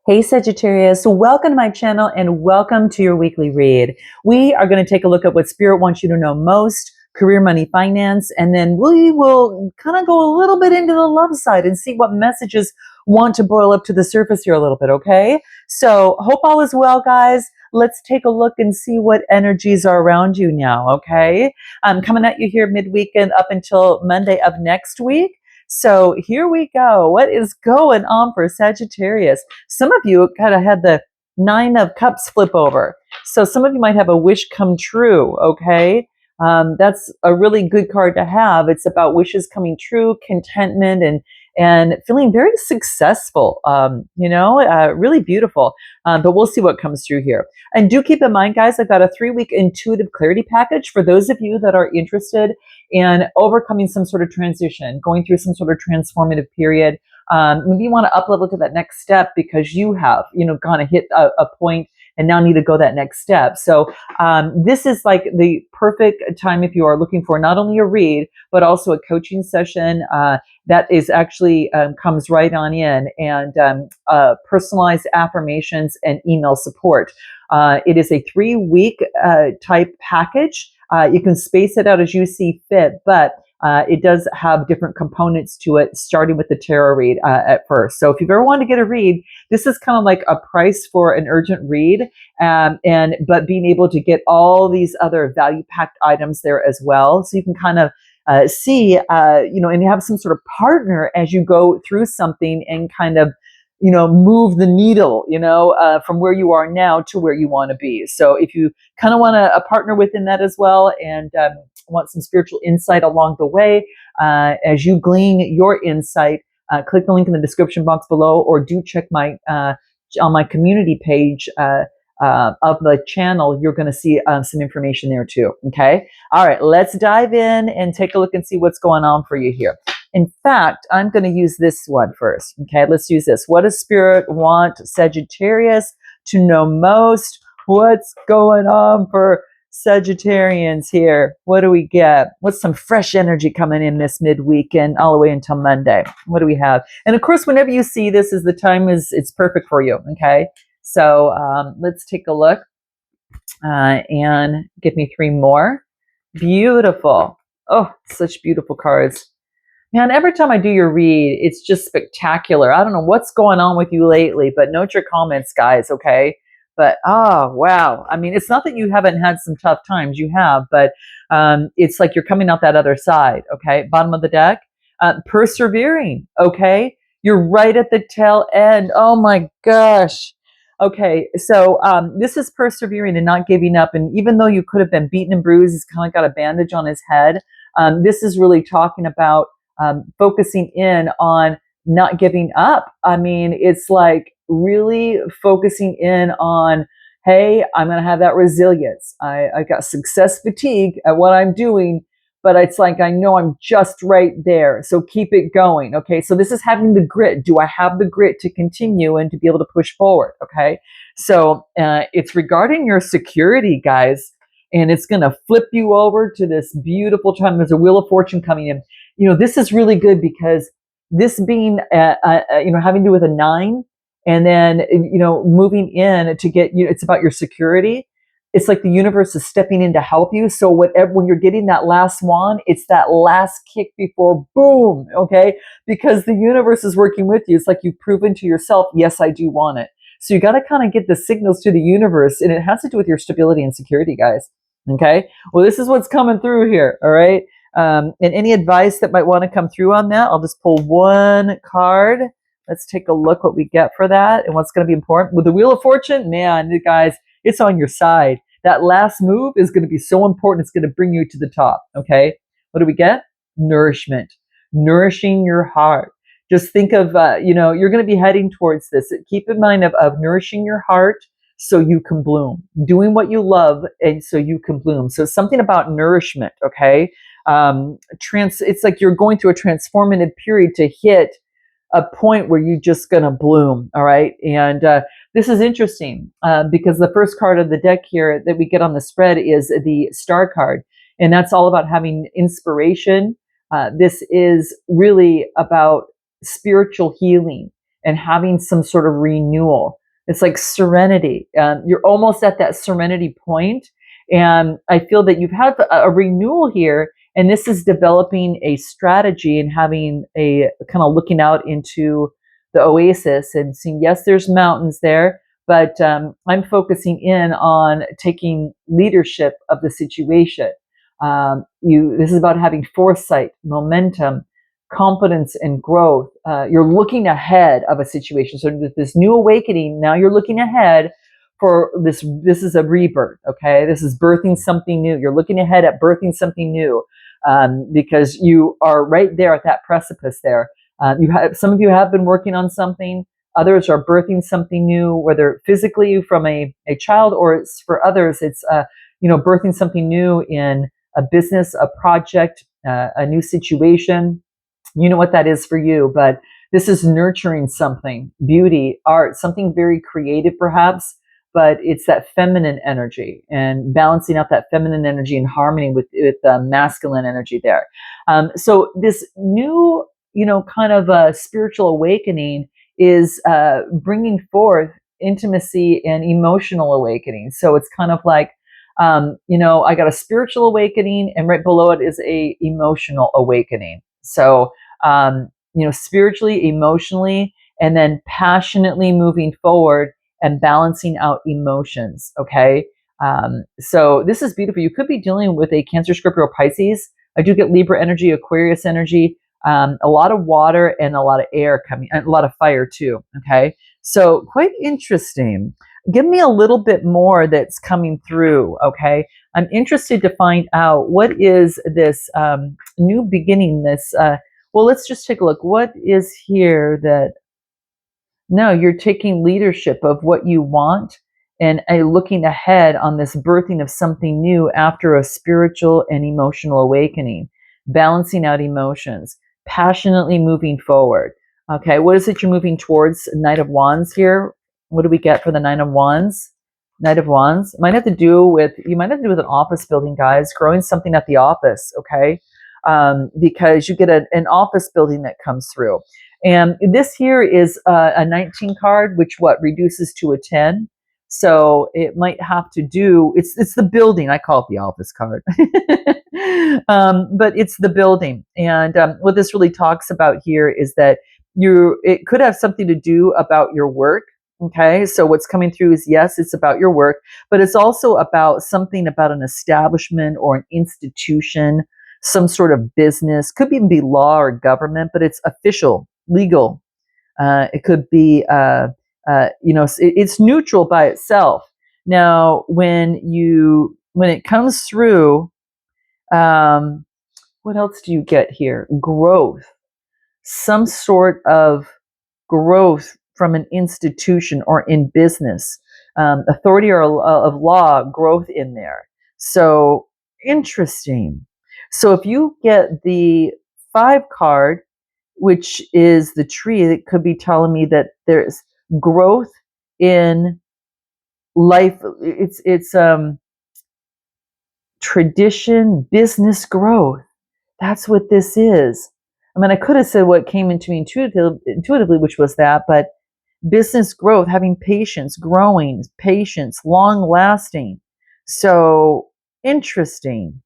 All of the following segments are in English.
Hey Sagittarius, welcome to my channel and welcome to your weekly read. We are going to take a look at what Spirit wants you to know most, career, money, finance, and then we will kind of go a little bit into the love side and see what messages want to boil up to the surface here a little bit, okay? So, hope all is well, guys. Let's take a look and see what energies are around you now, okay? I'm coming at you here midweek and up until Monday of next week. So here we go. What is going on for Sagittarius? Some of you kind of had the Nine of Cups flip over. So some of you might have a wish come true, okay? That's a really good card to have. It's about wishes coming true, contentment, and feeling very successful, really beautiful. But we'll see what comes through here. And do keep in mind, guys, I've got a 3-week intuitive clarity package for those of you that are interested in overcoming some sort of transition, going through some sort of transformative period. Maybe you want to up level to that next step because you have, kind of hit a point and now need to go that next step. So this is like the perfect time if you are looking for not only a read, but also a coaching session that is actually comes right on in, and personalized affirmations and email support. It is a 3-week type package. You can space it out as you see fit, but it does have different components to it, starting with the tarot read at first. So if you've ever wanted to get a read, this is kind of like a price for an urgent read, but being able to get all these other value-packed items there as well. So you can kind of see, and you have some sort of partner as you go through something and kind of, move the needle, from where you are now to where you want to be. So if you kind of want a partner within that as well, and want some spiritual insight along the way, as you glean your insight, click the link in the description box below, or do check my on my community page of the channel. You're going to see some information there too. Okay. All right. Let's dive in and take a look and see what's going on for you here. In fact, I'm going to use this one first. Okay, let's use this. What does Spirit want Sagittarius to know most? What's going on for Sagittarians here? What do we get? What's some fresh energy coming in this midweek and all the way until Monday? What do we have? And of course, whenever you see this, is the time it's perfect for you. Okay, so let's take a look and give me 3 more. Beautiful. Oh, such beautiful cards. Man, every time I do your read, it's just spectacular. I don't know what's going on with you lately, but note your comments, guys, okay? But, oh, wow. I mean, it's not that you haven't had some tough times. You have, but it's like you're coming out that other side, okay? Bottom of the deck, persevering, okay? You're right at the tail end. Oh, my gosh. Okay, so this is persevering and not giving up. And even though you could have been beaten and bruised, he's kind of got a bandage on his head. This is really talking about focusing in on not giving up. I mean, it's like really focusing in on, hey, I'm going to have that resilience. I got success fatigue at what I'm doing, but it's like, I know I'm just right there. So keep it going. Okay. So this is having the grit. Do I have the grit to continue and to be able to push forward? Okay. So it's regarding your security, guys. And it's going to flip you over to this beautiful time. There's a Wheel of Fortune coming in. This is really good because this being, having to do with a 9, and then, moving in to get, it's about your security. It's like the universe is stepping in to help you. So whatever, when you're getting that last one, it's that last kick before boom. Okay. Because the universe is working with you. It's like you've proven to yourself, yes, I do want it. So you got to kind of get the signals to the universe, and it has to do with your stability and security, guys. Okay. Well, this is what's coming through here. All right. And any advice that might want to come through on that, I'll just pull one card. Let's take a look what we get for that and what's going to be important. With the Wheel of Fortune, man, guys, it's on your side. That last move is going to be so important. It's going to bring you to the top. Okay. What do we get? Nourishment. Nourishing your heart. Just think of, you're going to be heading towards this. Keep in mind of nourishing your heart so you can bloom. Doing what you love and so you can bloom. So something about nourishment, okay? It's like you're going through a transformative period to hit a point where you're just going to bloom, all right? And this is interesting because the first card of the deck here that we get on the spread is the Star card, and that's all about having inspiration. This is really about spiritual healing and having some sort of renewal. It's like serenity. You're almost at that serenity point, and I feel that you've had a renewal here, and this is developing a strategy and having a kind of looking out into the oasis and seeing, yes, there's mountains there, but I'm focusing in on taking leadership of the situation. This is about having foresight, momentum, competence, and growth. You're looking ahead of a situation. So this new awakening, now you're looking ahead for this. This is a rebirth. Okay, this is birthing something new. You're looking ahead at birthing something new, because you are right there at that precipice there. Some of you have been working on something. Others are birthing something new, whether physically from a child, or it's for others, it's birthing something new in a business, a project, a new situation. You know what that is for you, but this is nurturing something, beauty, art, something very creative perhaps, but it's that feminine energy and balancing out that feminine energy in harmony with masculine energy there. So this new, kind of a spiritual awakening is bringing forth intimacy and emotional awakening. So it's kind of like, I got a spiritual awakening, and right below it is a emotional awakening. So, spiritually, emotionally, and then passionately moving forward and balancing out emotions. Okay. So this is beautiful. You could be dealing with a Cancer, Scorpio, or Pisces. I do get Libra energy, Aquarius energy, a lot of water and a lot of air coming, and a lot of fire too. Okay. So quite interesting. Give me a little bit more that's coming through. Okay. I'm interested to find out what is this new beginning, this, well, let's just take a look. What is here that, no, you're taking leadership of what you want and looking ahead on this birthing of something new after a spiritual and emotional awakening, balancing out emotions, passionately moving forward. Okay, what is it you're moving towards? Knight of Wands here. What do we get for the Knight of Wands? Knight of Wands. You might have to do with an office building, guys, growing something at the office, okay? Because you get an office building that comes through. And this here is a 19 card, which reduces to a 10. So it might have to do, it's the building. I call it the office card. But it's the building. And what this really talks about here is that it could have something to do about your work. Okay, so what's coming through is, yes, it's about your work, but it's also about something about an establishment or an institution, some sort of business. Could even be law or government, but it's official, legal. It could be, it's neutral by itself. Now, when it comes through, what else do you get here? Growth, some sort of growth from an institution or in business, authority or of law, growth in there. So interesting. So if you get the 5 card, which is the tree, it could be telling me that there's growth in life. It's tradition, business growth. That's what this is. I mean, I could have said what came into me intuitively, which was that, but business growth, having patience, growing, patience, long lasting. So interesting.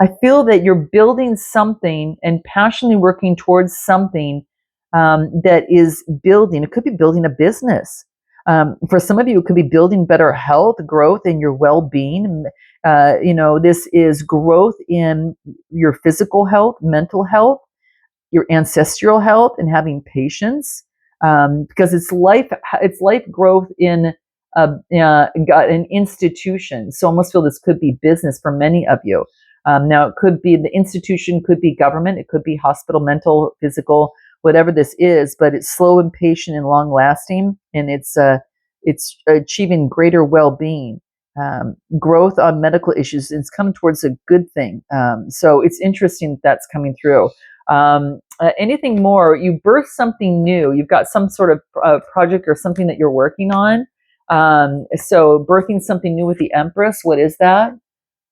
I feel that you're building something and passionately working towards something that is building. It could be building a business. For some of you, it could be building better health, growth in your well-being. This is growth in your physical health, mental health, your ancestral health, and having patience, because it's life growth in an institution. So I almost feel this could be business for many of you. Now it could be the institution, could be government, it could be hospital, mental, physical, whatever this is, but it's slow and patient and long lasting, and it's achieving greater well-being. Growth on medical issues, it's coming towards a good thing. So it's interesting that's coming through. Anything more, you birth something new, you've got some sort of project or something that you're working on. So birthing something new with the Empress, what is that?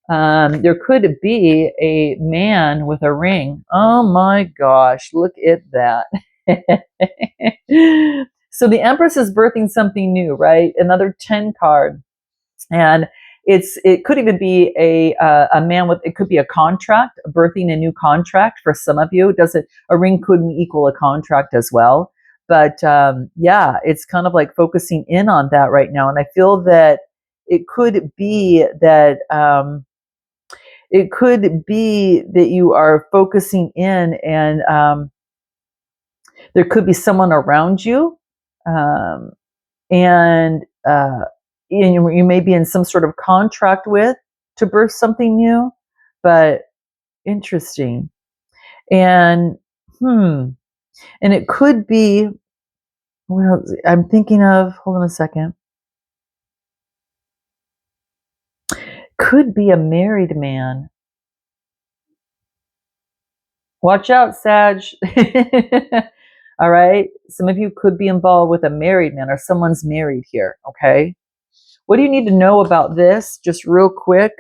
There could be a man with a ring. Oh my gosh, look at that. So the Empress is birthing something new, right? Another 10 card. And it could even be a man with, it could be a contract, birthing a new contract for some of you. A ring could equal a contract as well. But yeah, it's kind of like focusing in on that right now. And I feel that it could be that you are focusing in, and there could be someone around you, um, and you may be in some sort of contract with to birth something new, but interesting. And and it could be, well, I'm thinking of, hold on a second, could be a married man. Watch out, Sag. All right. Some of you could be involved with a married man, or someone's married here. Okay. What do you need to know about this? Just real quick.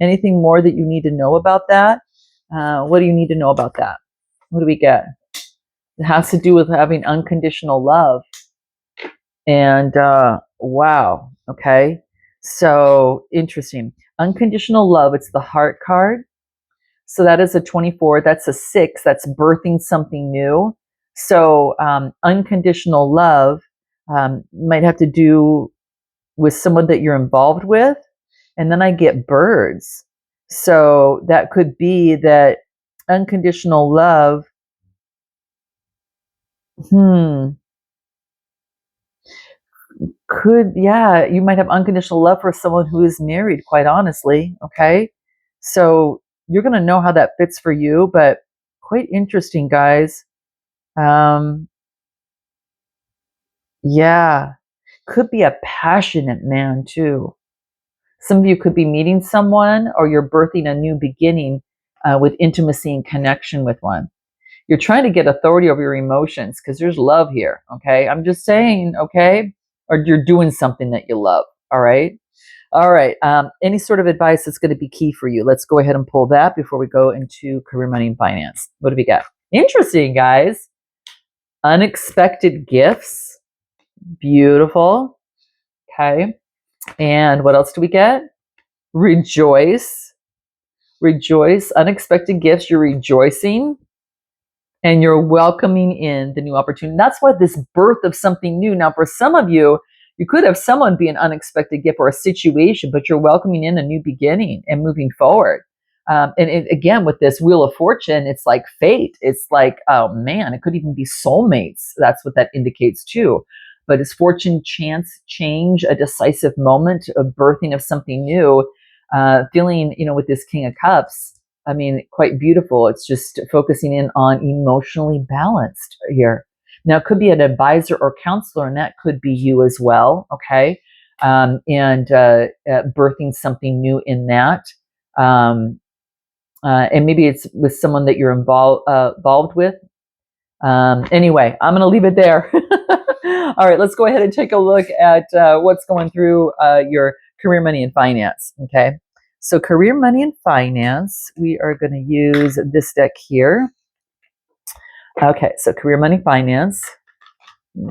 Anything more that you need to know about that? What do you need to know about that? What do we get? It has to do with having unconditional love. And wow. Okay. So interesting. Unconditional love. It's the heart card. So that is a 24. That's a 6. That's birthing something new. So unconditional love might have to do with someone that you're involved with. And then I get birds. So that could be that unconditional love. Yeah, you might have unconditional love for someone who is married, quite honestly. Okay. So you're going to know how that fits for you, but quite interesting, guys. Yeah, could be a passionate man too. Some of you could be meeting someone, or you're birthing a new beginning with intimacy and connection with one. You're trying to get authority over your emotions because there's love here. Okay. I'm just saying, okay. Or you're doing something that you love. All right. All right. Any sort of advice that's going to be key for you. Let's go ahead and pull that before we go into career, money, and finance. What do we got? Interesting, guys. Unexpected gifts. Beautiful. Okay. And what else do we get? Rejoice. Rejoice. Unexpected gifts. You're rejoicing and you're welcoming in the new opportunity. That's why this birth of something new. Now, for some of you, you could have someone be an unexpected gift or a situation, but you're welcoming in a new beginning and moving forward. Again, with this Wheel of Fortune, it's like fate. It's like, oh man, it could even be soulmates. That's what that indicates too. But it's fortune, chance, change, a decisive moment of birthing of something new, feeling, with this King of Cups. I mean, quite beautiful. It's just focusing in on emotionally balanced here. Now, it could be an advisor or counselor, and that could be you as well. Okay. And birthing something new in that. And maybe it's with someone that you're involved with. Anyway, I'm going to leave it there. All right, let's go ahead and take a look at what's going through your career, money, and finance. Okay. So career, money, and finance, we are going to use this deck here. Okay, so career, money, finance.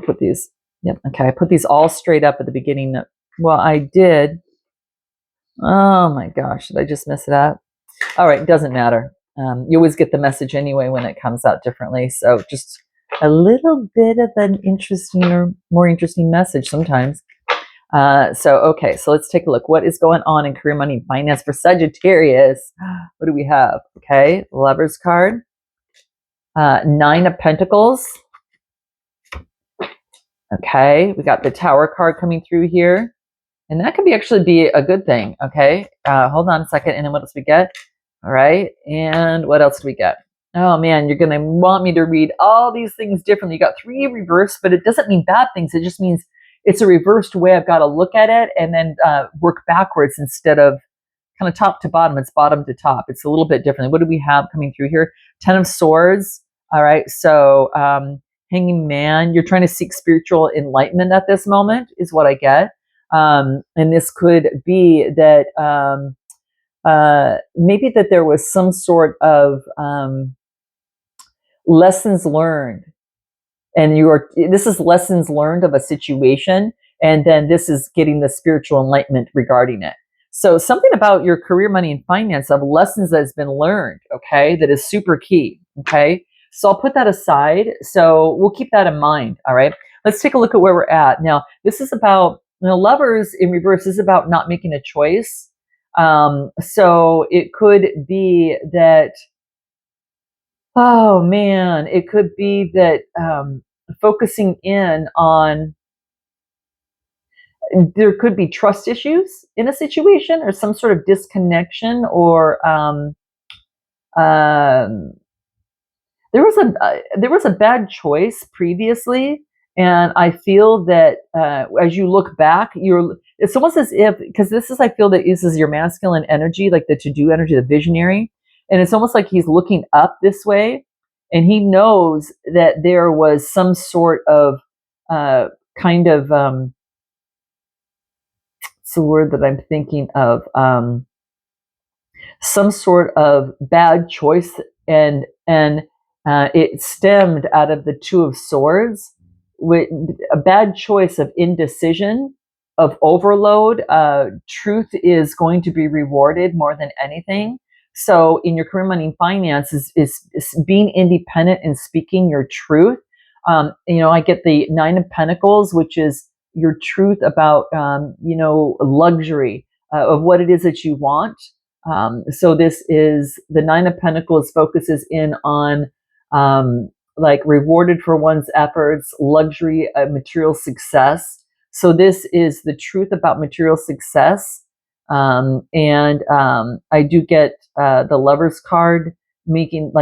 Put these, yep, okay, I put these all straight up at the beginning. Well, I did. Oh my gosh, did I just mess it up? All right, doesn't matter. You always get the message anyway when it comes out differently. So just a little bit of an interesting or more interesting message sometimes. Okay, so let's take a look. What is going on in career, money, and finance for Sagittarius? What do we have? Okay, Lover's card. 9 of Pentacles. Okay, we got the Tower card coming through here. And that could actually be a good thing. Okay, hold on a second. And then what else we get? All right, and what else do we get? Oh man, you're going to want me to read all these things differently. You got 3 reversed, but it doesn't mean bad things. It just means it's a reversed way I've got to look at it and then work backwards instead of kind of top to bottom. It's bottom to top. It's a little bit different. What do we have coming through here? 10 of Swords. All right, so Hanging Man. You're trying to seek spiritual enlightenment at this moment is what I get. And this could be that maybe that there was some sort of lessons learned and this is lessons learned of a situation, and then this is getting the spiritual enlightenment regarding it. So something about your career, money, and finance of lessons that has been learned, okay, that is super key, okay? So I'll put that aside. So we'll keep that in mind, all right? Let's take a look at where we're at. Now, this is about, lovers in reverse is about not making a choice. So it could be that, oh man, it could be that focusing in on, there could be trust issues in a situation or some sort of disconnection, or um, there was a bad choice previously, and I feel that as you look back, it's almost as if, because this is, I feel that this is your masculine energy, like the to-do energy, the visionary, and it's almost like he's looking up this way, and he knows that there was some sort of uh, kind of it's the word that I'm thinking of. Some sort of bad choice, and it stemmed out of the Two of Swords, with a bad choice of indecision, of overload. Truth is going to be rewarded more than anything. So in your career, money, and finance is being independent and speaking your truth. I get the Nine of Pentacles, which is your truth about luxury, of what it is that you want. So this is the Nine of Pentacles, focuses in on like rewarded for one's efforts, luxury, material success. So this is the truth about material success. And I do get the Lover's card, making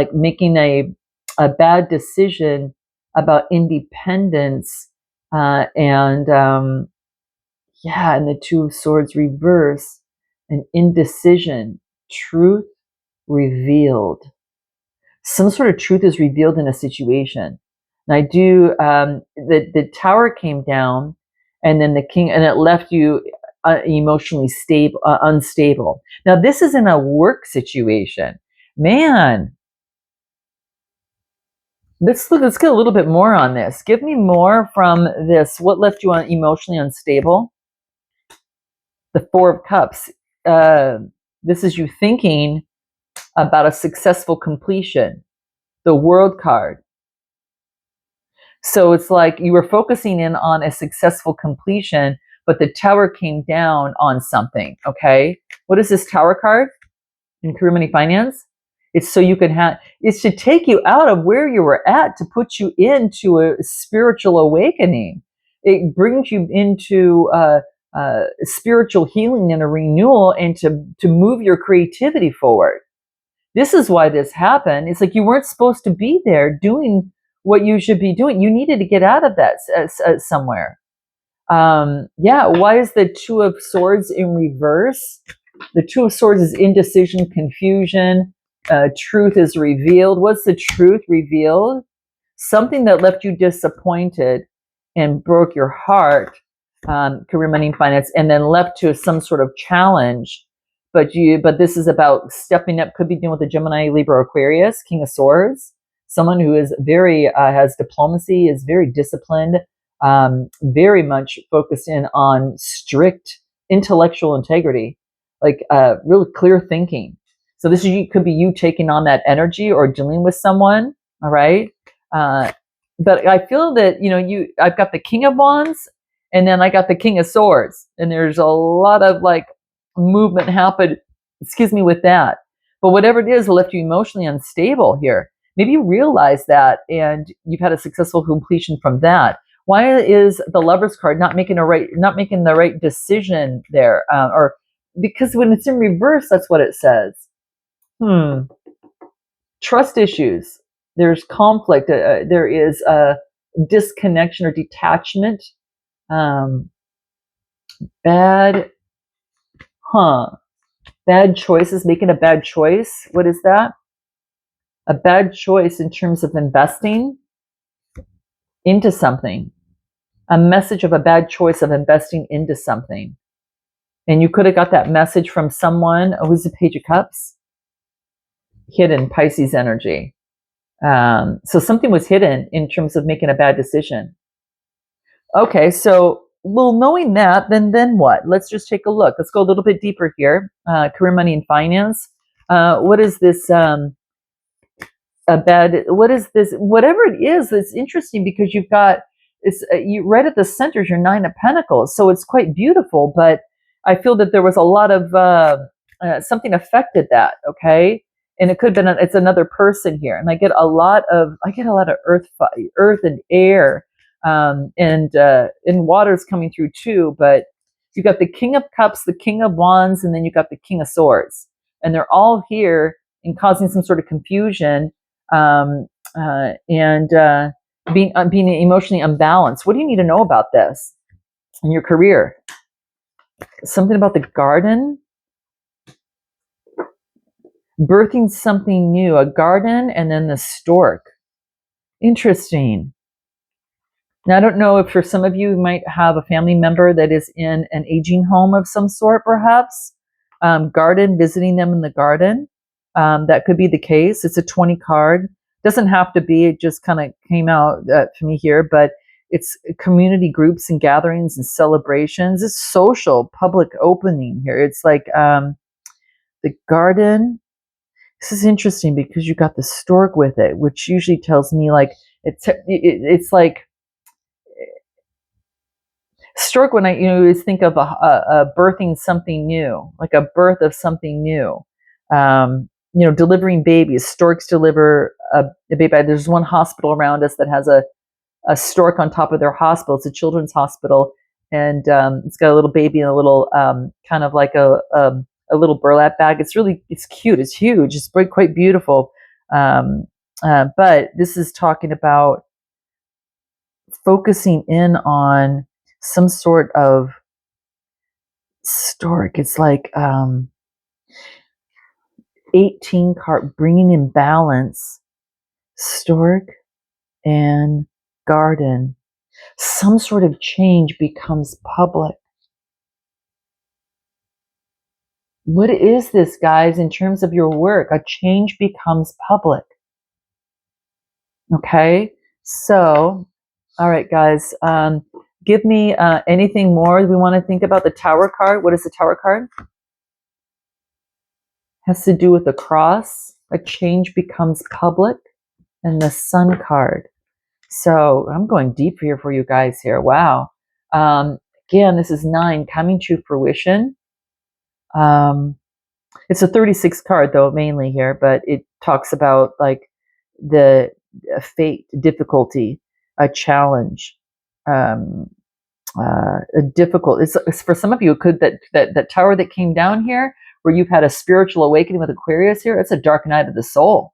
a bad decision about independence, and yeah, and the Two of Swords reverse, an indecision, truth revealed. Some sort of truth is revealed in a situation. And I do, the Tower came down, and then the King, and it left you emotionally stable, unstable. Now, this is in a work situation. Man, let's get a little bit more on this. Give me more from this. What left you emotionally unstable? The Four of Cups. This is you thinking about a successful completion. The World card. So it's like you were focusing in on a successful completion, but the Tower came down on something. Okay. What is this Tower card in career, money, finance? It's so you can it's to take you out of where you were at, to put you into a spiritual awakening. It brings you into spiritual healing and a renewal, and to move your creativity forward. This is why this happened. It's like you weren't supposed to be there doing what you should be doing. You needed to get out of that somewhere. Yeah, why is the Two of Swords in reverse? The Two of Swords is indecision, confusion. Truth is revealed. What's the truth revealed? Something that left you disappointed and broke your heart, career, money, and finance, and then left to some sort of challenge. But this is about stepping up. Could be dealing with a Gemini, Libra, Aquarius, King of Swords. Someone who is very has diplomacy, is very disciplined, very much focused in on strict intellectual integrity, like really clear thinking. So this could be you taking on that energy or dealing with someone. All right. But I feel that, I've got the King of Wands, and then I got the King of Swords, and there's a lot of like movement happened, with that. But whatever it is, it left you emotionally unstable here. Maybe you realize that, and you've had a successful completion from that. Why is the Lover's card not making the right decision there? Or because when it's in reverse, that's what it says. Trust issues. There's conflict. There is a disconnection or detachment. Bad choices, making a bad choice. What is that? A bad choice in terms of investing into something. A message of a bad choice of investing into something. And you could have got that message from someone who's the Page of Cups. Hidden Pisces energy. So something was hidden in terms of making a bad decision. Okay, so well, knowing that, then what? Let's just take a look. Let's go a little bit deeper here. Career, money, and finance. What is this? A bad, what is this, whatever it is. It's interesting because you've got, it's you right at the center is your Nine of Pentacles, so it's quite beautiful, but I feel that there was a lot of something affected that. Okay, and it could have been it's another person here, and I get a lot of earth and air, and water's coming through too. But you got the King of Cups, the King of Wands, and then you got the King of Swords, and they're all here and causing some sort of confusion, um, and being emotionally unbalanced. What do you need to know about this in your career? Something about the garden, birthing something new, a garden, and then the stork. Interesting. Now, I don't know if for some of you might have a family member that is in an aging home of some sort, perhaps. Garden, visiting them in the garden. That could be the case. It's a 20 card. Doesn't have to be. It just kind of came out to me here, but it's community groups and gatherings and celebrations. It's social, public opening here. It's like the garden. This is interesting because you got the stork with it, which usually tells me like it's like stork. When I always think of a birthing something new, like a birth of something new. Delivering babies. Storks deliver a baby. There's one hospital around us that has a stork on top of their hospital. It's a children's hospital, and it's got a little baby in a little kind of like a little burlap bag. It's cute. It's huge. It's quite beautiful. But this is talking about focusing in on some sort of stork. It's like 18 card, bringing in balance, stork and garden. Some sort of change becomes public. What is this, guys, in terms of your work? A change becomes public. Okay, so, all right, guys, give me anything more we want to think about. The Tower card. What is the Tower card? Has to do with the cross. A change becomes public. And the Sun card. So I'm going deep here for you guys here. Wow. Again, this is 9 coming to fruition. It's a 36 card though, mainly here, but it talks about like the fate, difficulty, a challenge, a difficult. It's for some of you. It could that tower that came down here, where you've had a spiritual awakening with Aquarius here. It's a dark night of the soul.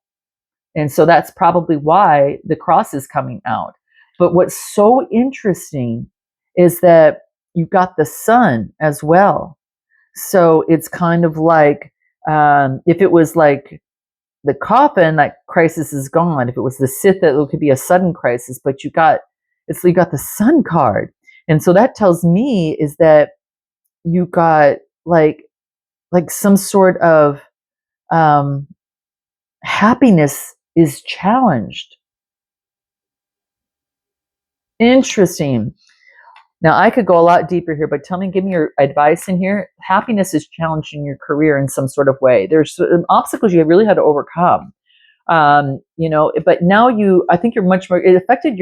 And so that's probably why the cross is coming out. But what's so interesting is that you've got the sun as well. So it's kind of like if it was like the coffin, that crisis is gone. If it was the Sith, it could be a sudden crisis. But you got the sun card, and so that tells me is that you got like some sort of happiness is challenged. Interesting. Now, I could go a lot deeper here, but give me your advice in here. Happiness is challenged in your career in some sort of way. There's obstacles you really had to overcome. But now I think you're much more, it affected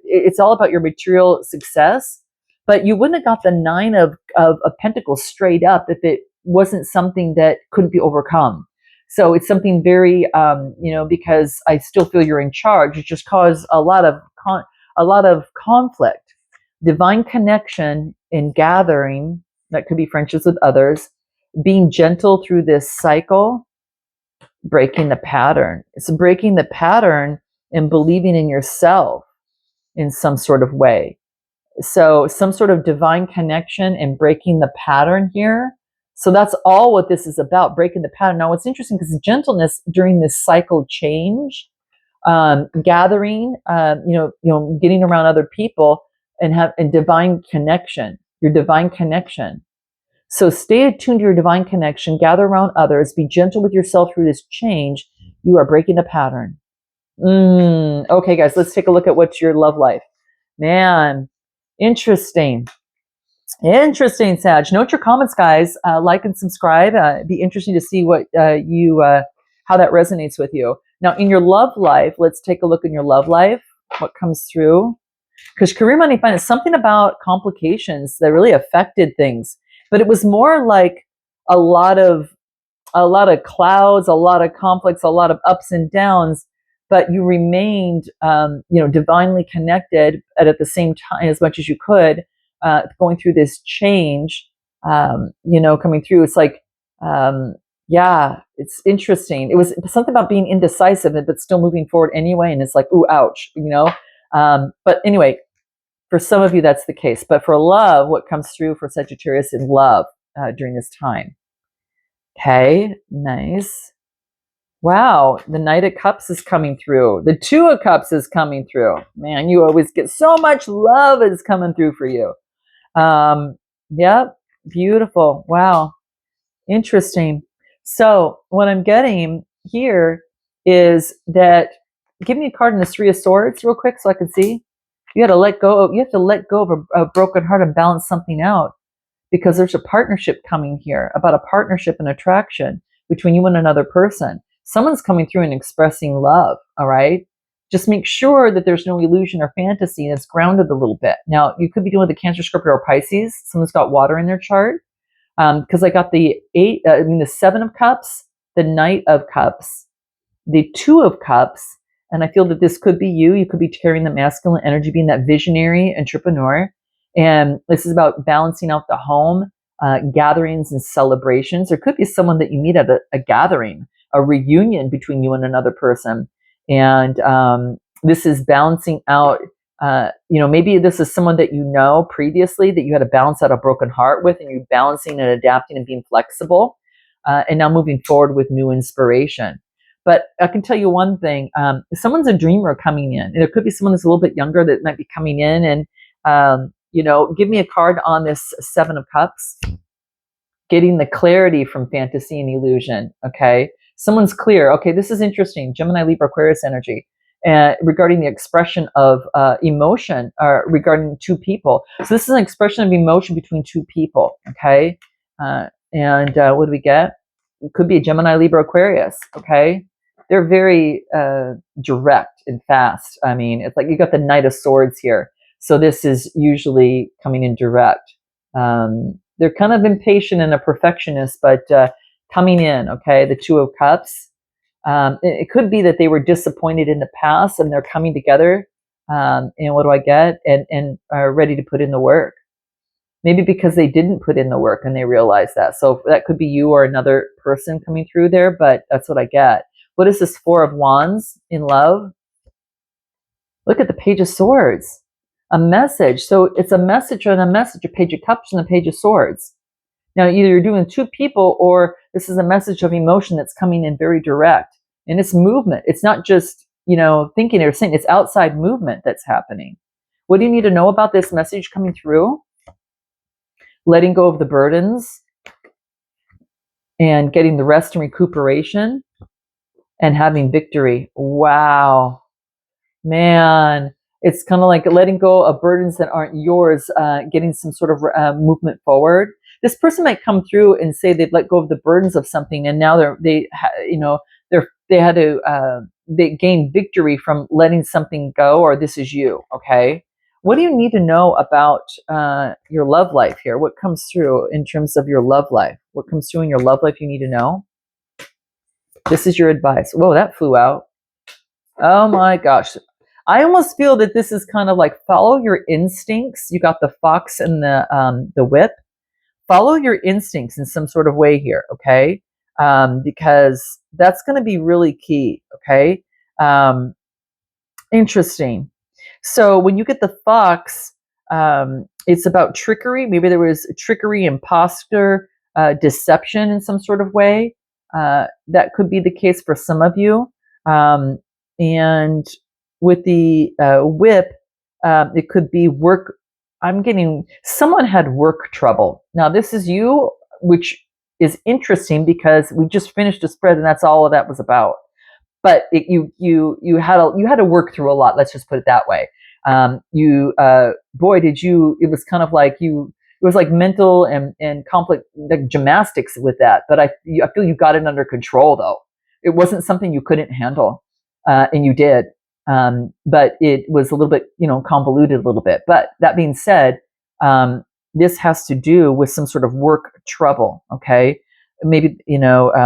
it's all about your material success, but you wouldn't have got the 9 of Pentacles straight up if it wasn't something that couldn't be overcome. So it's something very, because I still feel you're in charge. It just caused a lot of conflict. Divine connection in gathering, that could be friendships with others, being gentle through this cycle, breaking the pattern. It's breaking the pattern and believing in yourself in some sort of way. So some sort of divine connection and breaking the pattern here. So that's all what this is about, breaking the pattern. Now, what's interesting, because gentleness during this cycle change, gathering, getting around other people and divine connection, your divine connection. So stay attuned to your divine connection, gather around others, be gentle with yourself through this change. You are breaking the pattern. Okay, guys, let's take a look at what's your love life. Man, interesting. Interesting, Sag. Note your comments, guys. Like and subscribe. It'd be interesting to see what how that resonates with you. Now, in your love life, let's take a look in your love life. What comes through? Because career, money, finance, something about complications that really affected things, but it was more like a lot of clouds, a lot of conflicts, a lot of ups and downs, but you remained, divinely connected at the same time as much as you could, going through this change, coming through. It's like, yeah, it's interesting. It was something about being indecisive, but still moving forward anyway. And it's like, ooh, ouch, but anyway, for some of you, that's the case. But for love, what comes through for Sagittarius in love during this time? Okay, nice. Wow, the Knight of Cups is coming through. The Two of Cups is coming through. Man, you always get so much love is coming through for you. Yep, beautiful. Wow, interesting. So what I'm getting here is that, give me a card in the Three of Swords real quick so I can see. You have to let go of a broken heart and balance something out, because there's a partnership coming here, about a partnership and attraction between you and another person. Someone's coming through and expressing love, all right? Just make sure that there's no illusion or fantasy, and it's grounded a little bit. Now, you could be dealing with a Cancer, Scorpio, or Pisces. Someone's got water in their chart. Because I got the Seven of Cups, the Knight of Cups, the Two of Cups, and I feel that this could be you. You could be carrying the masculine energy, being that visionary entrepreneur. And this is about balancing out the home, gatherings and celebrations. There could be someone that you meet at a gathering, a reunion between you and another person. And this is balancing out, maybe this is someone that you know previously that you had to balance out a broken heart with, and you're balancing and adapting and being flexible, and now moving forward with new inspiration. But I can tell you one thing, someone's a dreamer coming in. And it could be someone that's a little bit younger that might be coming in. And, give me a card on this Seven of Cups. Getting the clarity from fantasy and illusion, okay? Someone's clear. Okay, this is interesting. Gemini, Libra, Aquarius energy. Regarding the expression of emotion regarding two people. So this is an expression of emotion between two people, okay? And what do we get? It could be a Gemini, Libra, Aquarius, okay? They're very direct and fast. I mean, it's like you got the Knight of Swords here. So this is usually coming in direct. They're kind of impatient and a perfectionist, but coming in, okay? The Two of Cups. It could be that they were disappointed in the past and they're coming together. And what do I get? And are ready to put in the work. Maybe because they didn't put in the work and they realize that. So that could be you or another person coming through there, but that's what I get. What is this Four of Wands in love? Look at the Page of Swords. A message. So it's a message and a message, a Page of Cups and a Page of Swords. Now, either you're doing two people or this is a message of emotion that's coming in very direct. And it's movement. It's not just, thinking or saying. It's outside movement that's happening. What do you need to know about this message coming through? Letting go of the burdens and getting the rest and recuperation and having victory. Wow. Man, it's kind of like letting go of burdens that aren't yours, getting some sort of movement forward. This person might come through and say they've let go of the burdens of something, and now they gain victory from letting something go, or this is you, okay? What do you need to know about your love life here? What comes through in terms of your love life? What comes through in your love life you need to know? This is your advice. Whoa, that flew out. Oh my gosh. I almost feel that this is kind of like follow your instincts. You got the fox and the whip. Follow your instincts in some sort of way here, okay? Because that's going to be really key, okay? Interesting. So when you get the fox, it's about trickery. Maybe there was trickery, imposter, deception in some sort of way. That could be the case for some of you. And with the whip, it could be work. I'm getting, someone had work trouble. Now this is you, which is interesting because we just finished a spread and that's all of that was about. but you had to work through a lot. Let's just put it that way. Boy, did you! It was kind of like you. It was like mental and conflict, like gymnastics with that. But I feel you got it under control, though. It wasn't something you couldn't handle, and you did. But it was a little bit, convoluted a little bit. But that being said, this has to do with some sort of work trouble. Okay, maybe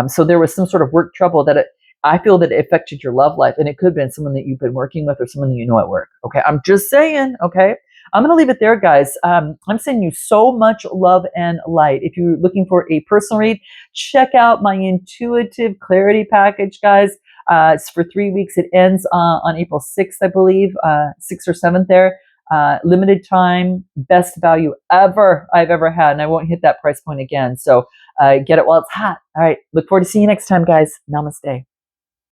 so there was some sort of work trouble that I feel that it affected your love life, and it could have been someone that you've been working with or someone that you know at work. Okay, I'm just saying. Okay, I'm going to leave it there, guys. I'm sending you so much love and light. If you're looking for a personal read, check out my intuitive clarity package, guys. It's for 3 weeks. It ends on April 6th, I believe, 6th or 7th there. Limited time, best value ever I've ever had, and I won't hit that price point again. So get it while it's hot. All right, look forward to seeing you next time, guys. Namaste.